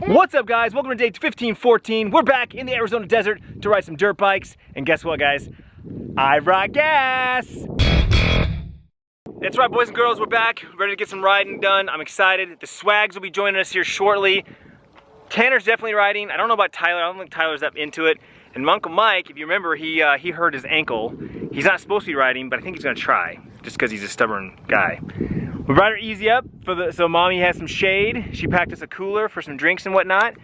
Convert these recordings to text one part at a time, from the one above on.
What's up, guys? Welcome to day 1514. We're back in the Arizona desert to ride some dirt bikes. And guess what, guys? I brought gas! That's right, boys and girls, we're back. Ready to get some riding done. I'm excited. The SWAGS will be joining us here shortly. Tanner's definitely riding. I don't know about Tyler. I don't think Tyler's up into it. And my Uncle Mike, if you remember, he hurt his ankle. He's not supposed to be riding, but I think he's gonna try, just because he's a stubborn guy. We brought her easy up, so Mommy has some shade. She packed us a cooler for some drinks and whatnot.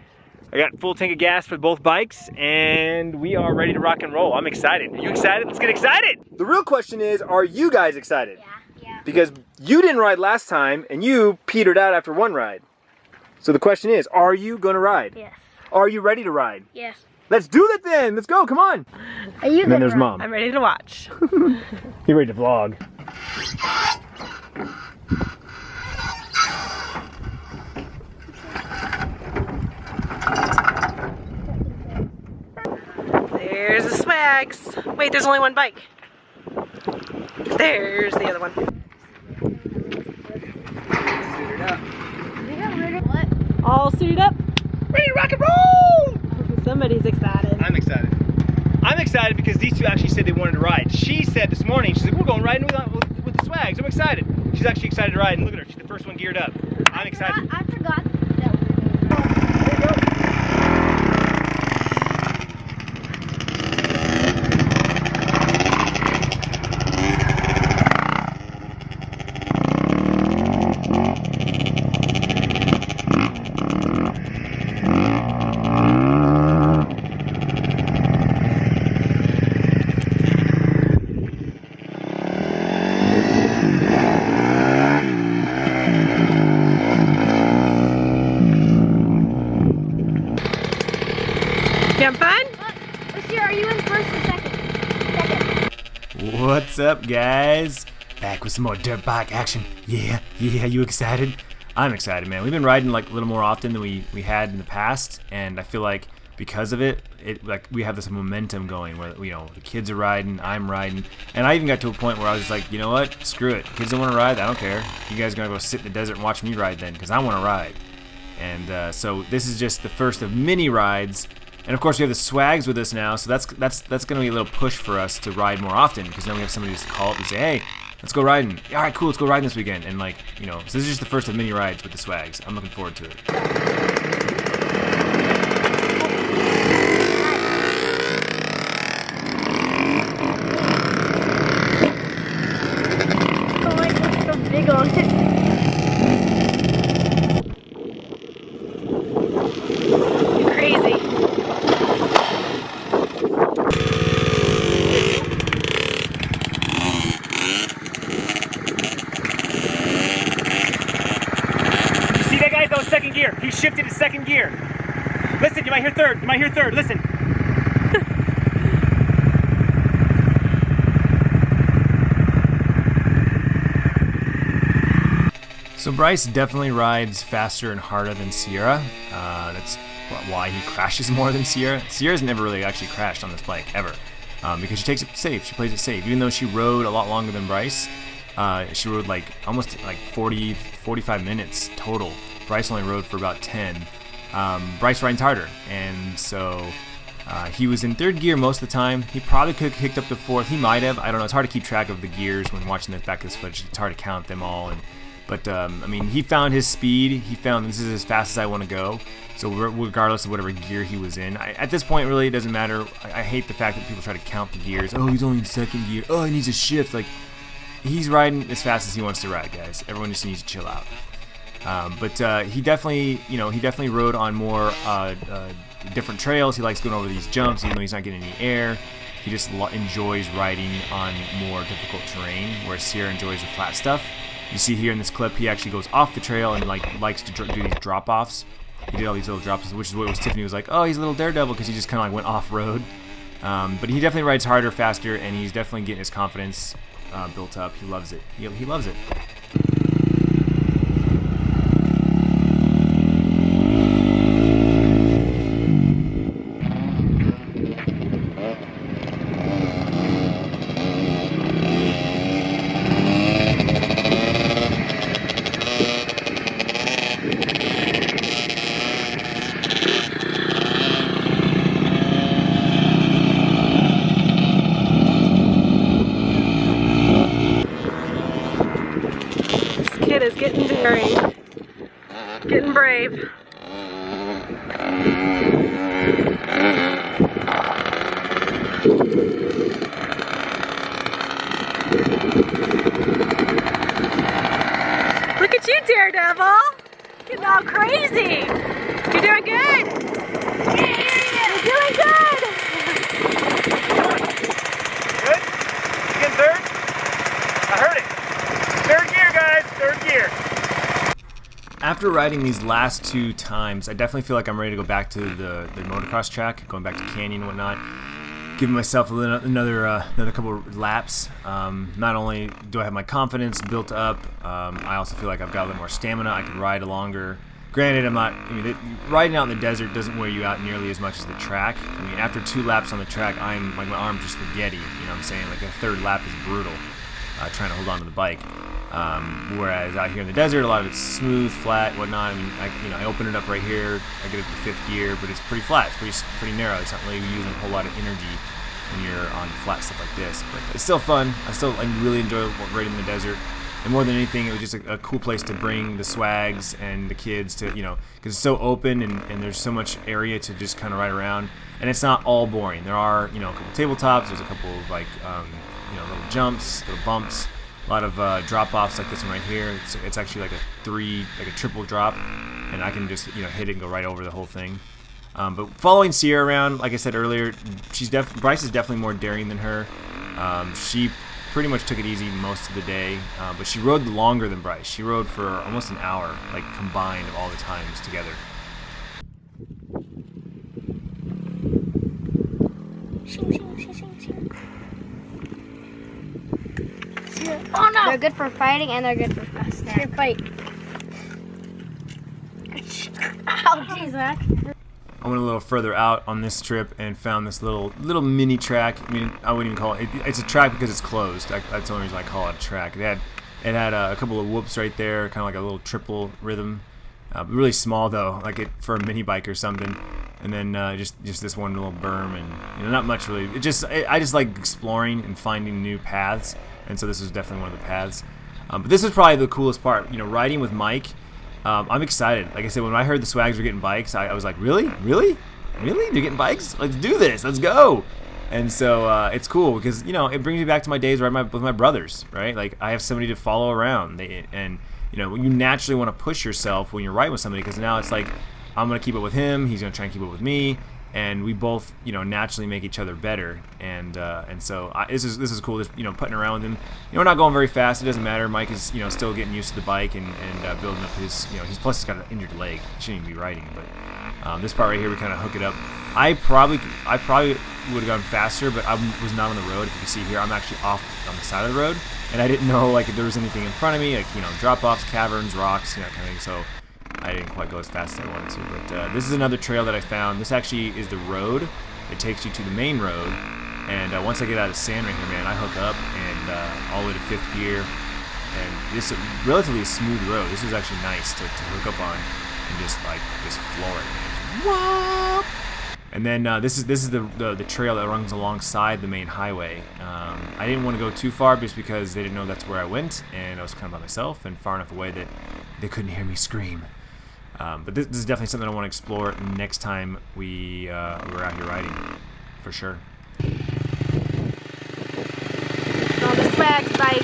I got full tank of gas for both bikes, and we are ready to rock and roll. I'm excited. Are you excited? Let's get excited! The real question is, are you guys excited? Yeah. Because you didn't ride last time, and you petered out after one ride. So the question is, are you gonna ride? Yes. Are you ready to ride? Yes. Let's do that then! Let's go, come on! Are you And then there's Mom. I'm ready to watch. You're ready to vlog. There's the SWAGS. Wait, there's only one bike. There's the other one. What? All suited up. Ready to rock and roll! Somebody's excited. I'm excited. I'm excited because these two actually said they wanted to ride. She said this morning, she's like, we're going riding with the SWAGS. I'm excited. She's actually excited to ride, and look at her, she's the first one geared up. I'm excited. I forgot that. You having fun? Let's see, are you in first or second? What's up, guys? Back with some more dirt bike action. Yeah, you excited? I'm excited, man. We've been riding like a little more often than we had in the past, and I feel like because of it, like we have this momentum going where, you know, the kids are riding, I'm riding, and I even got to a point where I was like, you know what? Screw it. Kids don't want to ride. I don't care. You guys are gonna go sit in the desert and watch me ride then, because I want to ride. And so this is just the first of many rides. And of course we have the SWAGS with us now, so that's going to be a little push for us to ride more often, because now we have somebody to call up and say, hey, let's go riding. All right, cool, let's go riding this weekend. And like, you know, so this is just the first of many rides with the SWAGS. I'm looking forward to it. Oh my God, so big on it. Crazy. See that, guys? That was second gear. He shifted to second gear. Listen, you might hear third. You might hear third. Listen. So Bryce definitely rides faster and harder than Sierra. That's why he crashes more than Sierra. Sierra's never really actually crashed on this bike, ever. Because she takes it safe, she plays it safe. Even though she rode a lot longer than Bryce, she rode like almost like 45 minutes total. Bryce only rode for about 10. Bryce rides harder, and so he was in third gear most of the time. He probably could have kicked up to fourth. He might have. I don't know. It's hard to keep track of the gears when watching the back of this footage. It's hard to count them all. But I mean, he found his speed. He found this is as fast as I want to go. So regardless of whatever gear he was in, at this point, really, it doesn't matter. I hate the fact that people try to count the gears. Oh, he's only in second gear. Oh, he needs a shift. Like, he's riding as fast as he wants to ride, guys. Everyone just needs to chill out. But he definitely rode on more different trails. He likes going over these jumps, even though he's not getting any air. He just enjoys riding on more difficult terrain, where Sierra enjoys the flat stuff. You see here in this clip, he actually goes off the trail and like likes to do these drop-offs. He did all these little drop-offs, which is what Tiffany was like, oh, he's a little daredevil, because he just kind of like went off-road. But he definitely rides harder, faster, and he's definitely getting his confidence built up. He loves it. He loves it. Getting daring. Getting brave. Look at you, Daredevil! Getting all crazy! You're doing good! You're doing good! Good? You getting third? I heard it. Third gear, guys. Third gear. After riding these last 2 times, I definitely feel like I'm ready to go back to the motocross track, going back to Canyon and whatnot. Giving myself another couple of laps. Not only do I have my confidence built up, I also feel like I've got a little more stamina. I can ride longer. Granted, riding out in the desert doesn't wear you out nearly as much as the track. I mean, after 2 laps on the track, I'm like my arm's just spaghetti. You know what I'm saying? Like a 3rd lap is brutal, trying to hold on to the bike. Whereas out here in the desert, a lot of it's smooth, flat, whatnot. I mean, I open it up right here. I get it to 5th gear, but it's pretty flat. It's pretty narrow. It's not really using a whole lot of energy when you're on flat stuff like this. But it's still fun. I really enjoy riding in the desert. And more than anything, it was just a cool place to bring the swags and the kids to, because it's so open and there's so much area to just kind of ride around. And it's not all boring. There are, a couple tabletops. There's a couple of little jumps, little bumps. A lot of drop-offs like this one right here. It's actually like a triple drop, and I can just hit it and go right over the whole thing. But following Sierra around, like I said earlier, Bryce is definitely more daring than her. She pretty much took it easy most of the day, but she rode longer than Bryce. She rode for almost an hour, like combined of all the times together. Oh no! They're good for fighting and they're good for snack. Here, fight. Ow, jeez, Mac. I went a little further out on this trip and found this little mini track. I mean, I wouldn't even call it. It's a track because it's closed. That's the only reason I call it a track. It had a couple of whoops right there, kind of like a little triple rhythm. Really small though, like it for a mini bike or something. And then just this one little berm, and not much really. I just like exploring and finding new paths, and so this was definitely one of the paths. But this was probably the coolest part. Riding with Mike. I'm excited. Like I said, when I heard the swags were getting bikes, I was like, really? They're getting bikes? Let's do this. Let's go. And so it's cool because it brings me back to my days with my brothers, right? Like I have somebody to follow around, and you naturally want to push yourself when you're riding with somebody, because now it's like I'm gonna keep up with him, he's gonna try and keep up with me, and we both naturally make each other better. And so this is cool. Just putting around with him. We're not going very fast. It doesn't matter. Mike is still getting used to the bike and building up his he's got an injured leg. He shouldn't even be riding, but this part right here we kind of hook it up. I probably would have gone faster, but I was not on the road. If you can see here, I'm actually off on the side of the road, and I didn't know if there was anything in front of me, like drop-offs, caverns, rocks, kind of thing. So I didn't quite go as fast as I wanted to. But this is another trail that I found. This actually is the road. It takes you to the main road, and once I get out of sand right here, man, I hook up and all the way to 5th gear. And this is a relatively smooth road. This is actually nice to hook up on and just floor it, man. Whoop! And then this is the trail that runs alongside the main highway. I didn't want to go too far just because they didn't know that's where I went, and I was kind of by myself and far enough away that they couldn't hear me scream. But this is definitely something I want to explore next time we're out here riding, for sure. It's on the SWAGS bike.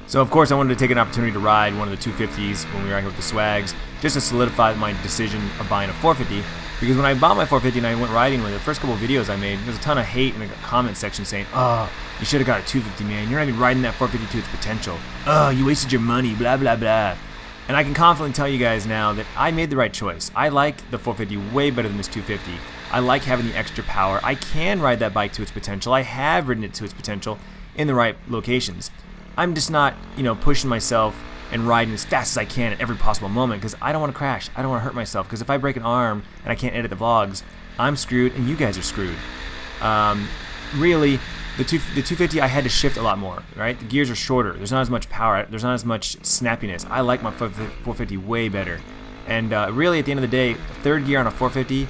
So of course I wanted to take an opportunity to ride one of the 250s when we were out here with the swags, just to solidify my decision of buying a 450. Because when I bought my 450 and I went riding with it, the first couple of videos I made, there was a ton of hate in the comment section saying, "Oh, you should have got a 250, man. You're not even riding that 450 to its potential. Oh, you wasted your money, blah, blah, blah." And I can confidently tell you guys now that I made the right choice. I like the 450 way better than this 250. I like having the extra power. I can ride that bike to its potential. I have ridden it to its potential in the right locations. I'm just not, pushing myself and riding as fast as I can at every possible moment because I don't want to crash. I don't want to hurt myself because if I break an arm and I can't edit the vlogs, I'm screwed and you guys are screwed. Really, the 250 I had to shift a lot more, right? The gears are shorter. There's not as much power. There's not as much snappiness. I like my 450 way better. And really, at the end of the day, third gear on a 450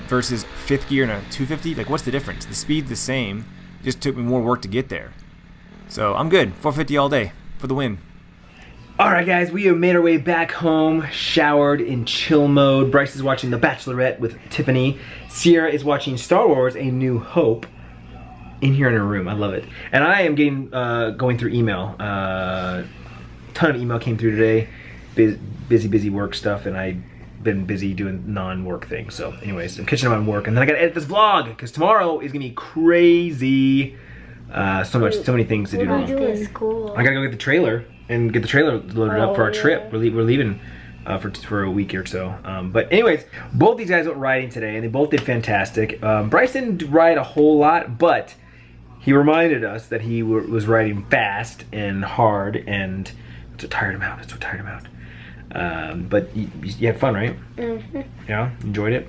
versus fifth gear in a 250, like what's the difference? The speed's the same. It just took me more work to get there. So I'm good. 450 all day for the win. Alright guys, we have made our way back home, showered in chill mode. Bryce is watching The Bachelorette with Tiffany. Sierra is watching Star Wars: A New Hope in here in her room. I love it. And I am going through email. Ton of email came through today. Busy work stuff, and I've been busy doing non-work things. So anyways, I'm catching up on work, and then I gotta edit this vlog because tomorrow is gonna be crazy. So many things to do tomorrow. I gotta go get the trailer and get the trailer loaded up for our trip. We're leaving for a week or so. But anyways, both these guys went riding today, and they both did fantastic. Bryce didn't ride a whole lot, but he reminded us that he was riding fast and hard, and it's what tired him out. It's what tired him out. But you had fun, right? Mm-hmm. Yeah, enjoyed it.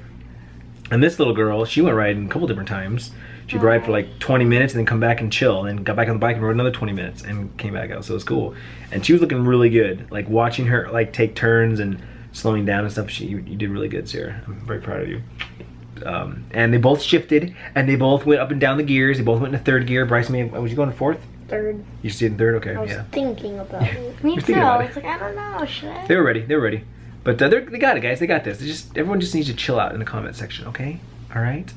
And this little girl, she went riding a couple different times. She'd ride for like 20 minutes and then come back and chill, and got back on the bike and rode another 20 minutes and came back out. So it was cool. And she was looking really good. Like watching her like take turns and slowing down and stuff. You did really good, Sarah. I'm very proud of you. And they both shifted, and they both went up and down the gears. They both went into third gear. Bryce, was you going to fourth? Third. You stayed in third? Okay, I was yeah. thinking about it. Me too. I was like, I don't know, should I? They were ready. But they got it, guys. They got this. Everyone just needs to chill out in the comment section, okay? All right.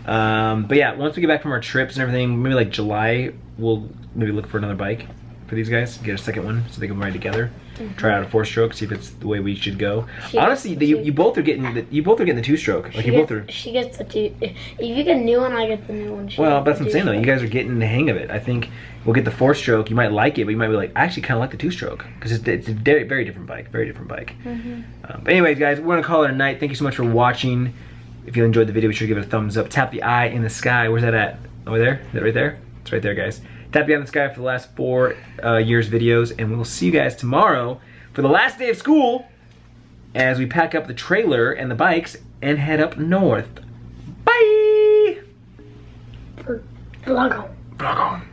But yeah, once we get back from our trips and everything, maybe like July, we'll maybe look for another bike for these guys, get a second one so they can ride together. Try out a 4-stroke, see if it's the way we should go. Honestly, you both are getting the 2-stroke. Like She gets the 2. If you get a new one, I get the new one. Well, that's what I'm saying though. You guys are getting the hang of it. I think we'll get the 4-stroke. You might like it, but you might be like, I actually kind of like the 2-stroke because it's a very, very different bike. Very different bike. But anyways, guys, we're gonna call it a night. Thank you so much for watching. If you enjoyed the video, be sure to give it a thumbs up. Tap the eye in the sky. Where's that at? Over there? Is that right there? It's right there, guys. Tap the eye in the sky for the last 4 years videos, and we'll see you guys tomorrow for the last day of school as we pack up the trailer and the bikes and head up north. Bye! Vlog on. Vlog on.